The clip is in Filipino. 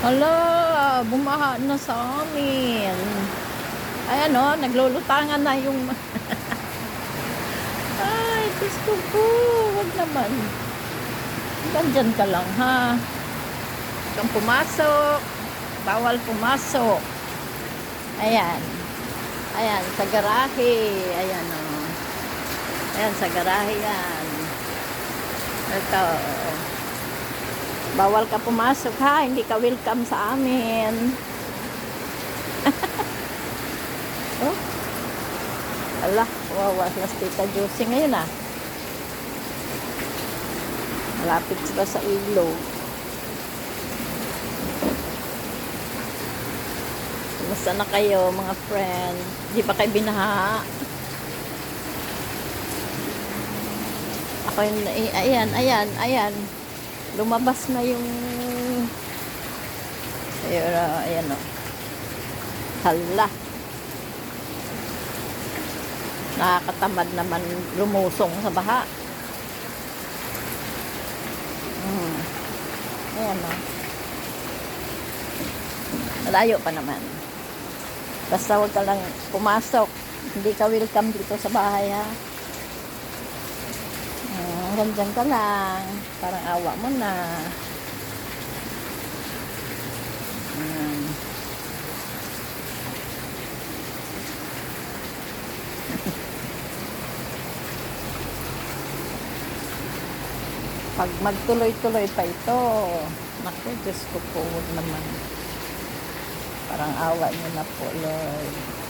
Hala, bumaha na sa amin. Ayan o, naglulutangan na yung... Ay, Diyos ko po. Wag naman. Nandyan ka lang, ha? Huwag kang pumasok. Bawal pumasok. Ayan. Ayan, sa garahe. Ayan o. Ayan, sa garahe yan. Ito. Bawal ka pumasok, ha? Hindi ka welcome sa amin. Oh, ala, wawa na si Tita Josie ngayon, ah. Malapit sila sa ilog. Kumusta na kayo, mga friend? Di ba kayo binaha? Ako yung, ayan. Lumabas na yung, ayan o. Hala. Nakakatamad naman lumusong sa baha. Ayan o. Malayo pa naman. Basta huwag ka lang pumasok. Hindi ka welcome dito sa bahay, ha? Hanggang ka lang. Parang awa mo na. Pag magtuloy-tuloy pa ito, naku, Diyos ko po, huwag naman. Parang awa niyo na po, Lord.